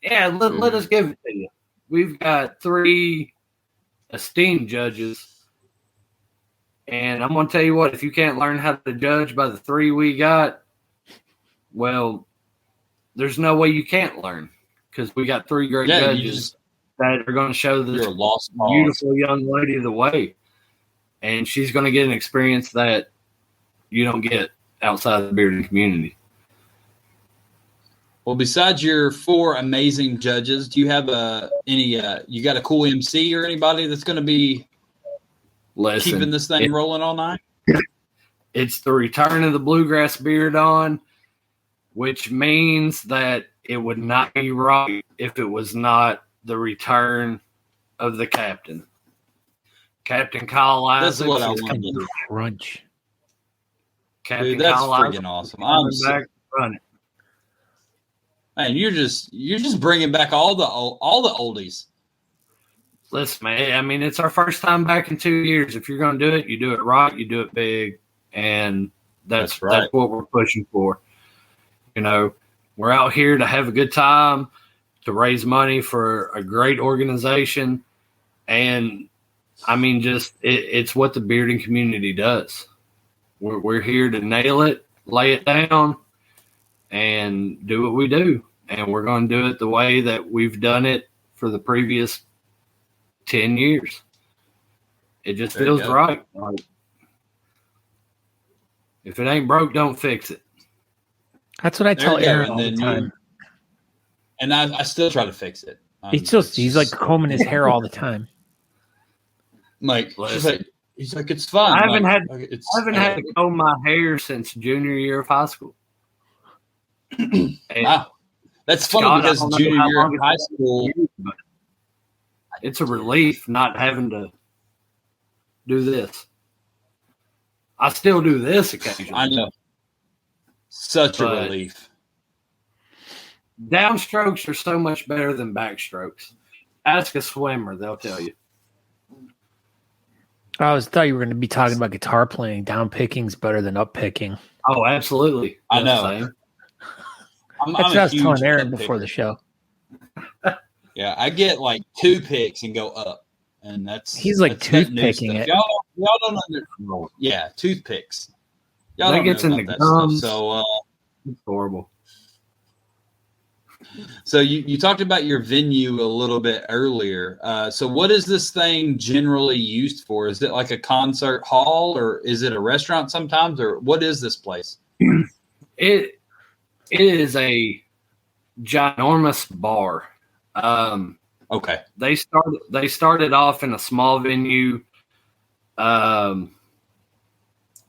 Yeah, let us give it to you. We've got 3 esteemed judges. And I'm going to tell you what, if you can't learn how to judge by the 3 we got, well, there's no way you can't learn because we got 3 great judges that are going to show this You're a lost cause. beautiful young lady the way. And she's going to get an experience that you don't get outside of the bearded community. Well, besides your 4 amazing judges, do you have you got a cool MC or anybody that's going to be Listen, keeping this thing rolling all night? it's the return of the Bluegrass Beard-On, which means that it would not be right if it was not the return of the captain. Captain Kyle That's Isaacs. what I is want to coming- do. Crunch. Captain Dude, that's Kyle Isaacs freaking awesome. is I'm coming so, back running. man, you're just bringing back all the oldies. Listen, man, I mean, it's our first time back in 2 years. If you're going to do it, you do it right, you do it big, and that's right. That's what we're pushing for. You know, we're out here to have a good time, to raise money for a great organization, and I mean, just it's what the bearding community does. We're here to nail it, lay it down, and do what we do, and we're going to do it the way that we've done it for the previous 10 years. It just There you feels go. right. Like, if it ain't broke, don't fix it. That's what I There tell you go. Aaron And all the then time. And I still try to fix it. He's like combing his hair all the time. Like, Listen. he's like, it's fun. I haven't had- It's, I haven't had to comb my hair since junior year of high school. And Wow. That's funny Scott, I because don't know junior how year long of it's high been school, for you, but it's a relief not having to do this. I still do this occasionally. I know. Such a But- relief. Downstrokes are so much better than backstrokes. Ask a swimmer, they'll tell you. I thought you were going to be talking about guitar playing. Down picking's better than up picking. Oh, absolutely. I know. Same. I'm That's what I a was telling huge Aaron nitpicker. before the show. Yeah, I get like 2 picks and go up, and He's like that's new toothpicking stuff. it. Y'all don't understand. Yeah, toothpicks. Y'all That don't gets know in about the that gums. stuff. So, It's horrible. so you talked about your venue a little bit earlier. So what is this thing generally used for? Is it like a concert hall, or is it a restaurant sometimes, or what is this place? It is a ginormous bar. Okay. They started off in a small venue.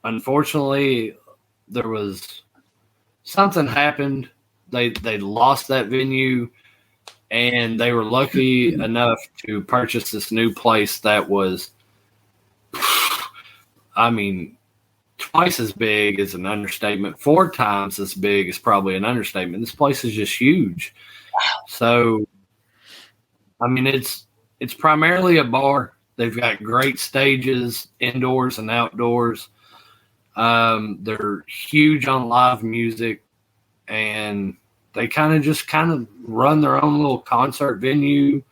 Unfortunately, there was something happened. They lost that venue, and they were lucky enough to purchase this new place that was, I mean, twice as big is an understatement. 4 times as big is probably an understatement. This place is just huge. So, I mean, it's primarily a bar. They've got great stages, indoors and outdoors. They're huge on live music, and they kind of run their own little concert venue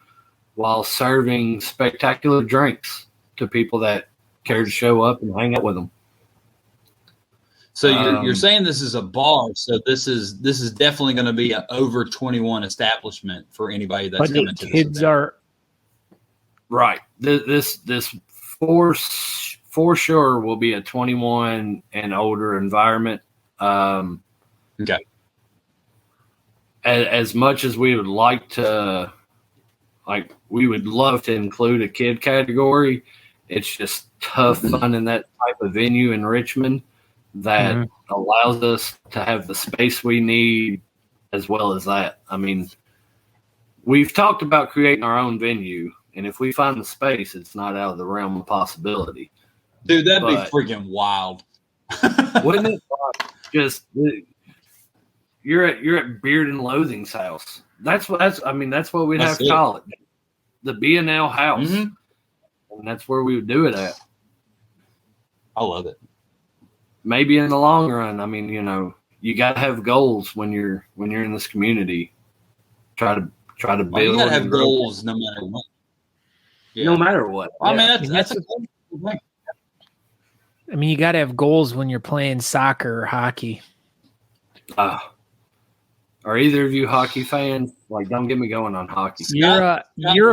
while serving spectacular drinks to people that care to show up and hang out with them. So you're saying this is a bar, so this is definitely going to be an over 21 establishment for anybody that's But coming the to this kids event. are Right. This for sure will be a 21 and older environment. Okay. As much as we would like to, we would love to include a kid category. It's just tough finding that type of venue in Richmond that allows us to have the space we need as well as that. I mean, we've talked about creating our own venue, and if we find the space, it's not out of the realm of possibility. Dude, that'd be freaking wild. Wouldn't it? Just you're at Beard and Loathing's house. That's what we'd have to call it. The B&L house. Mm-hmm. And that's where we would do it at. I love it. Maybe in the long run, I mean, you got to have goals when you're in this community. Try to build. Well, you got to have goals no matter what. Yeah. No matter what. I mean, that's a cool thing. I mean, you got to have goals when you're playing soccer or hockey. Are either of you hockey fans? Like, don't get me going on hockey. You're a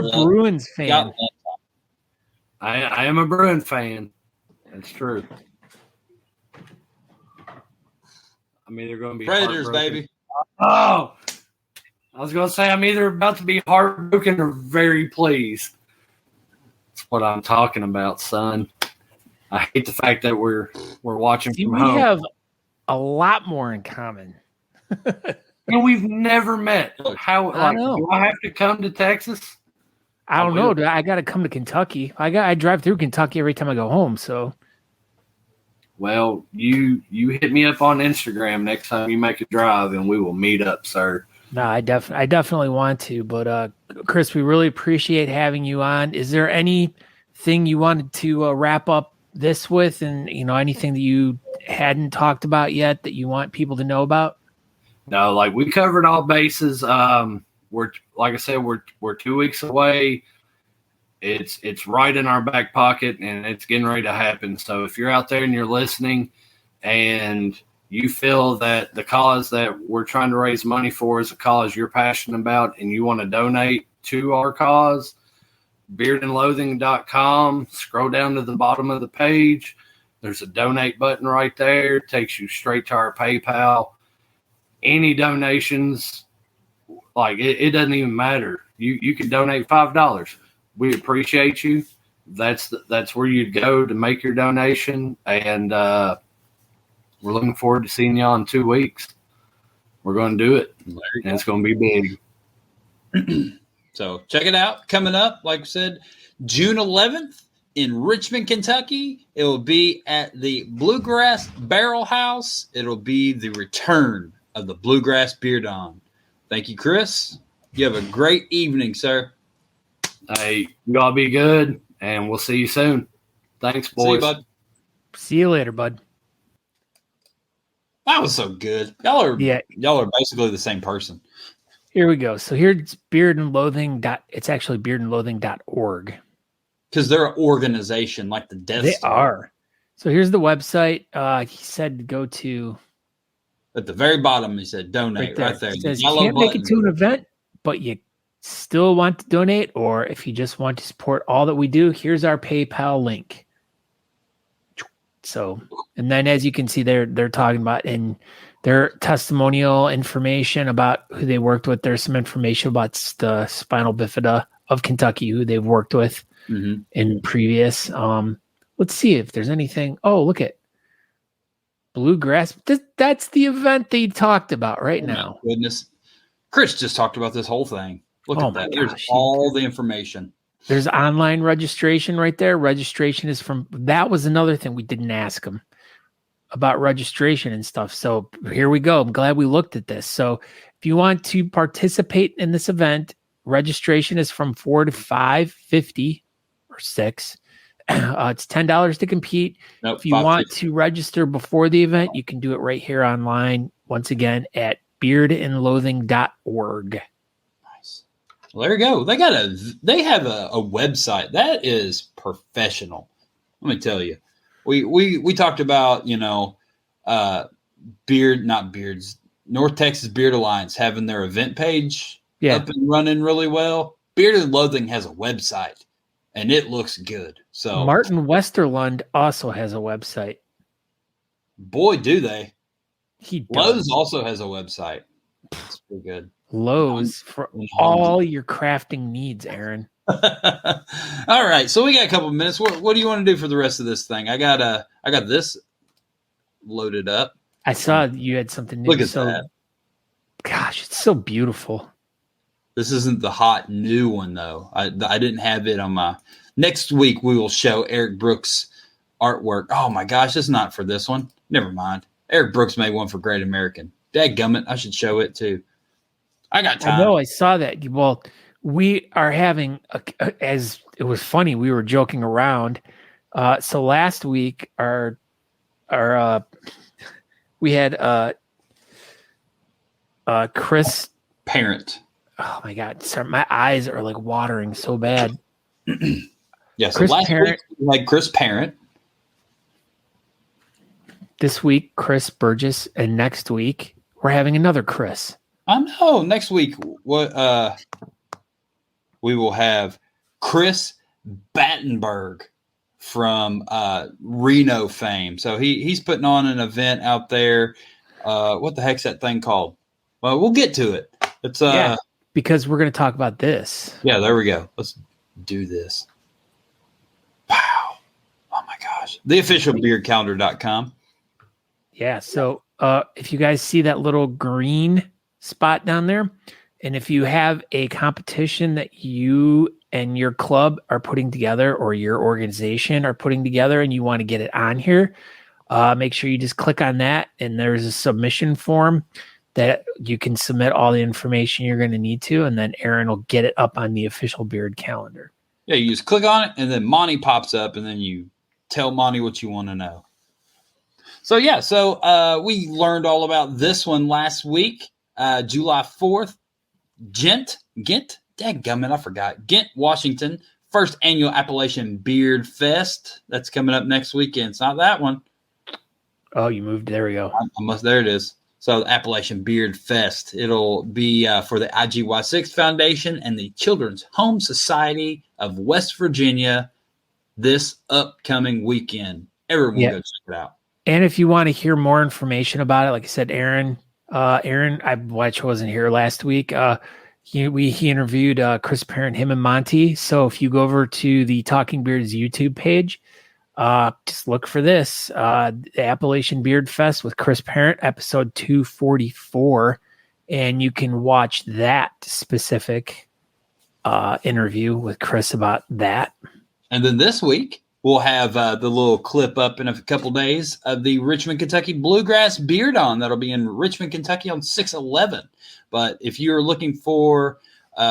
Bruins fan. I am a Bruin fan. That's true. I'm either going to be Predators, baby. Oh, I was going to say I'm either about to be heartbroken or very pleased. That's what I'm talking about, son. I hate the fact that we're watching from home. We have a lot more in common. And we've never met. How? I know. Do I have to come to Texas? I don't know. I got to come to Kentucky. I drive through Kentucky every time I go home. So, well, you hit me up on Instagram next time you make a drive, and we will meet up, sir. No, I definitely want to. But Chris, we really appreciate having you on. Is there anything you wanted to wrap up this with, and anything that you hadn't talked about yet that you want people to know about? No, like we covered all bases. We're like I said, we're 2 weeks away. It's right in our back pocket, and it's getting ready to happen. So if you're out there and you're listening, and you feel that the cause that we're trying to raise money for is a cause you're passionate about, and you want to donate to our cause, beardandloathing.com. Scroll down to the bottom of the page. There's a donate button right there. It takes you straight to our PayPal. Any donations, like it doesn't even matter. You can donate $5. We appreciate you. That's where you'd go to make your donation. And we're looking forward to seeing y'all in 2 weeks. We're going to do it, and it's going to be big. So check it out. Coming up, like I said, June 11th in Richmond, Kentucky. It will be at the Bluegrass Barrel House. It'll be the return of the Bluegrass Beard-On. Thank you, Chris. You have a great evening, sir. Hey, you all be good, and we'll see you soon. Thanks, boys. See you, bud. See you later, bud. That was so good. Y'all are basically the same person. Here we go. So here's Beard and Loathing. It's actually beardandloathing.org. Because they're an organization like the Death They Star. are. So here's the website. He said go to At the very bottom, he said donate right there. It says The you yellow can't make it button. to an event, but you still want to donate, or if you just want to support all that we do, here's our PayPal link. So, and then as you can see, they're talking about in their testimonial information about who they worked with. There's some information about the spinal bifida of Kentucky, who they've worked with in previous. Let's see if there's anything. Oh, look at Bluegrass. That's the event they talked about right now. My goodness. Chris just talked about this whole thing. Look at that. Gosh, There's all the information. There's online registration right there. Registration is that was another thing we didn't ask them about registration and stuff. So here we go. I'm glad we looked at this. So if you want to participate in this event, registration is from $4 to $5.50 or $6. It's $10 to compete. Nope, if you want to register before the event, you can do it right here online. Once again, at beardandloathing.org. Nice. Well, there you go. They have a website that is professional. Let me tell you. We talked about, North Texas Beard Alliance having their event page up and running really well. Beard and Loathing has a website, and it looks good. So Martin Westerlund also has a website. Boy, do they. He does. Lowe's also has a website. It's pretty good. Lowe's for all your crafting needs, Aaron. All right, so we got a couple of minutes. What do you want to do for the rest of this thing? I got this loaded up. I saw you had something new. Look at that. Gosh, it's so beautiful. This isn't the hot new one though. I didn't have it on my. Next week we will show Eric Brooks' artwork. Oh my gosh, it's not for this one. Never mind. Eric Brooks made one for Great American. Dadgummit, I should show it too. I got time. I know, I saw that. Well, we are having, as it was funny, we were joking around. So last week, we had Chris Parent. Oh my God. Sorry, my eyes are like watering so bad. Yeah, so Chris last Parent, week we had Chris Parent. This week, Chris Burgess, and next week we're having another Chris. I know. Next week, we will have Chris Battenberg from Reno fame. So he's putting on an event out there. What the heck's that thing called? Well, we'll get to it. It's because we're going to talk about this. Yeah, there we go. Let's do this. Wow. Oh my gosh. Theofficialbeardcalendar.com. Yeah. So if you guys see that little green spot down there, and if you have a competition that you and your club are putting together or your organization are putting together and you want to get it on here, make sure you just click on that. And there's a submission form that you can submit all the information you're going to need to, and then Aaron will get it up on the official beard calendar. Yeah, you just click on it, and then Monty pops up, and then you tell Monty what you want to know. So, we learned all about this one last week, July 4th, Ghent, dadgummit, I forgot, Ghent, Washington, first annual Appalachian Beard Fest. That's coming up next weekend. It's not that one. Oh, you moved. There we go. There it is. So the Appalachian Beard Fest. It'll be for the IGY6 Foundation and the Children's Home Society of West Virginia this upcoming weekend. Everyone go check it out. And if you want to hear more information about it, like I said, Aaron, I wasn't here last week. He interviewed Chris Parent, him and Monty. So if you go over to the Talking Beards YouTube page, just look for this, the Appalachian Beard Fest with Chris Parent, episode 244, and you can watch that specific interview with Chris about that. And then this week, we'll have the little clip up in a couple days of the Richmond, Kentucky Bluegrass Beard-On. That'll be in Richmond, Kentucky on 6/11. But if you're looking for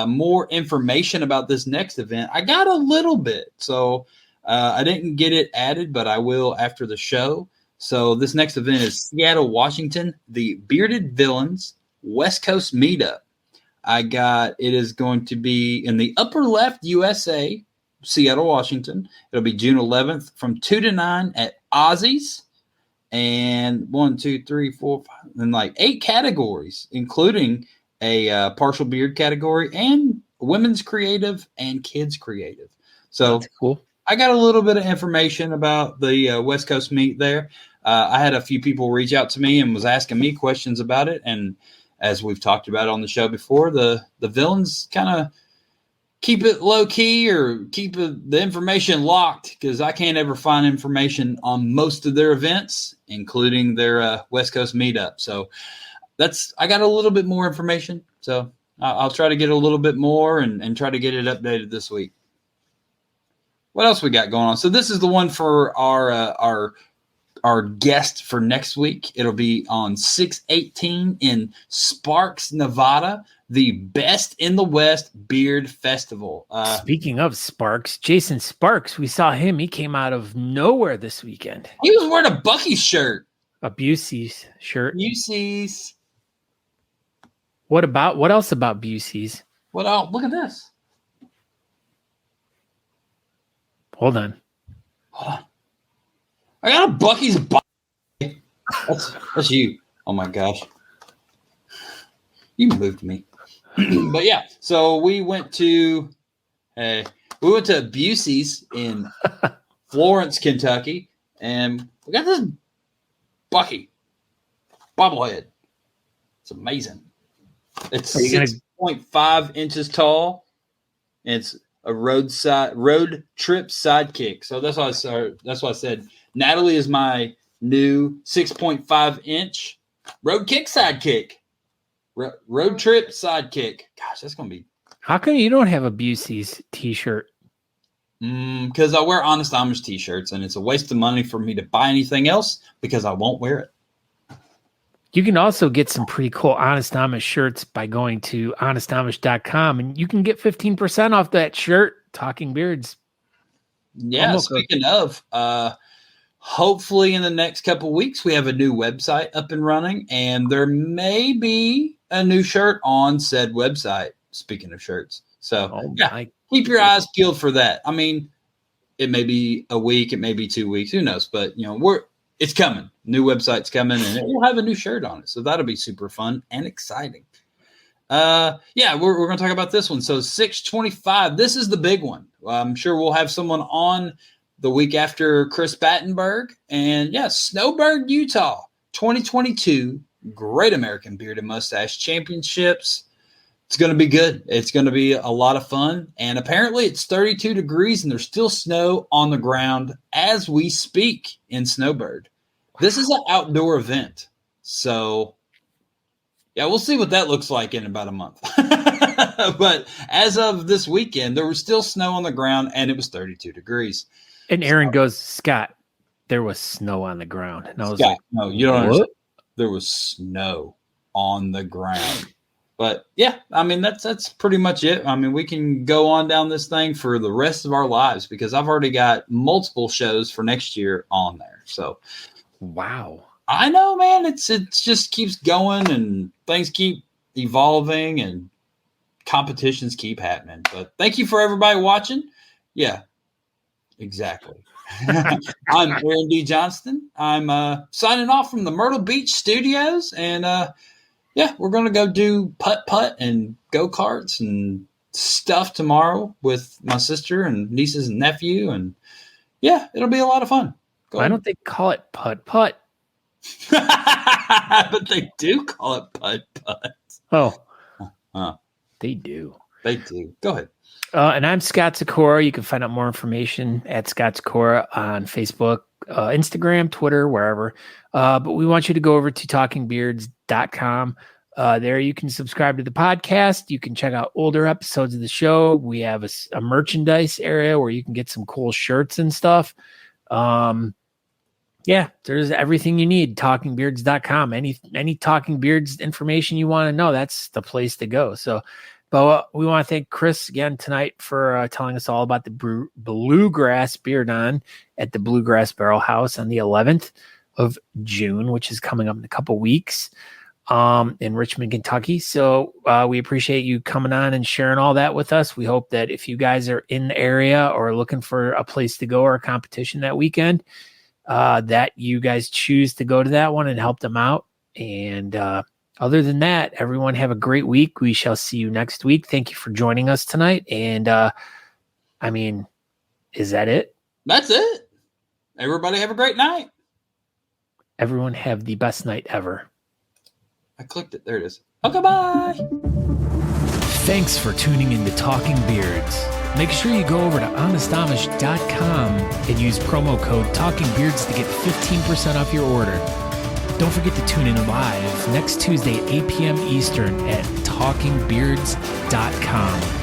more information about this next event, I got a little bit. So I didn't get it added, but I will after the show. So this next event is Seattle, Washington, the Bearded Villains West Coast Meetup. It is going to be in the upper left USA, Seattle, Washington. It'll be June 11th from 2 to 9 at Ozzy's. And 1, 2, 3, 4, 5, and like 8 categories, including a partial beard category and women's creative and kids creative. So that's cool. I got a little bit of information about the West Coast meet there. I had a few people reach out to me and was asking me questions about it. And as we've talked about on the show before, the villains kind of keep it low key or keep the information locked because I can't ever find information on most of their events, including their West Coast meetup. So I got a little bit more information. So I'll try to get a little bit more and try to get it updated this week. What else we got going on? So this is the one for our guest for next week. It'll be on 6/18 in Sparks, Nevada, the Best in the West Beard Festival. Speaking of Sparks, Jason Sparks, we saw him. He came out of nowhere this weekend. He was wearing a Buc-ee's shirt. A Busey's shirt. Busey's. What else about Busey's? What else? Look at this. Hold on. I got a Buc-ee's. That's you. Oh my gosh. You moved me. But yeah, so we went to Busey's in Florence, Kentucky, and we got this Buc-ee bobblehead. It's amazing. It's 6.5 inches tall, and it's a road trip sidekick. So that's why I said Natalie is my new 6.5 inch road kick sidekick. Road trip sidekick. Gosh, that's gonna be. How come you don't have a Busey's t-shirt? Because I wear Honest Amish t-shirts, and it's a waste of money for me to buy anything else because I won't wear it. You can also get some pretty cool Honest Amish shirts by going to honestamish.com, and you can get 15% off that shirt, Talking Beards. Yeah, speaking of, hopefully in the next couple of weeks, we have a new website up and running, and there may be a new shirt on said website, speaking of shirts. So, keep your eyes peeled for that. I mean, it may be a week, it may be 2 weeks, who knows? But, it's coming. New website's coming, and it will have a new shirt on it. So that'll be super fun and exciting. We're going to talk about this one. So 6/25, this is the big one. I'm sure we'll have someone on the week after Chris Battenberg. And, Snowbird, Utah, 2022 Great American Beard and Mustache Championships. It's going to be good. It's going to be a lot of fun. And apparently it's 32 degrees, and there's still snow on the ground as we speak in Snowbird. This is an outdoor event. So, we'll see what that looks like in about a month. But as of this weekend, there was still snow on the ground, and it was 32 degrees. And Aaron goes, Scott, there was snow on the ground. And I was Scott, no, you don't understand. There was snow on the ground. But, that's pretty much it. I mean, we can go on down this thing for the rest of our lives because I've already got multiple shows for next year on there. So, wow. I know, man. It just keeps going and things keep evolving and competitions keep happening. But thank you for everybody watching. Yeah, exactly. I'm Aaron D. Johnston. I'm signing off from the Myrtle Beach studios. And, we're going to go do putt-putt and go-karts and stuff tomorrow with my sister and nieces and nephew. And, it'll be a lot of fun. Why don't they call it putt-putt? But they do call it putt-putt. Oh. They do. They do. Go ahead. And I'm Scott Sikora. You can find out more information at Scott Sikora on Facebook, Instagram, Twitter, wherever. But we want you to go over to talkingbeards.com. There you can subscribe to the podcast. You can check out older episodes of the show. We have a merchandise area where you can get some cool shirts and stuff. There's everything you need. Talkingbeards.com. Any Talking Beards information you want to know, that's the place to go. So, but we want to thank Chris again tonight for telling us all about the Bluegrass Beard-On at the Bluegrass Barrel House on the 11th of June, which is coming up in a couple weeks. in Richmond, Kentucky. So we appreciate you coming on and sharing all that with us. We hope that if you guys are in the area or looking for a place to go or a competition that weekend, that you guys choose to go to that one and help them out. And other than that, everyone have a great week. We shall see you next week. Thank you for joining us tonight. And is that it? That's it. Everybody have a great night. Everyone have the best night ever. I clicked it. There it is. Okay, bye. Thanks for tuning in to Talking Beards. Make sure you go over to honestamish.com and use promo code TalkingBeards to get 15% off your order. Don't forget to tune in live next Tuesday at 8 p.m. Eastern at talkingbeards.com.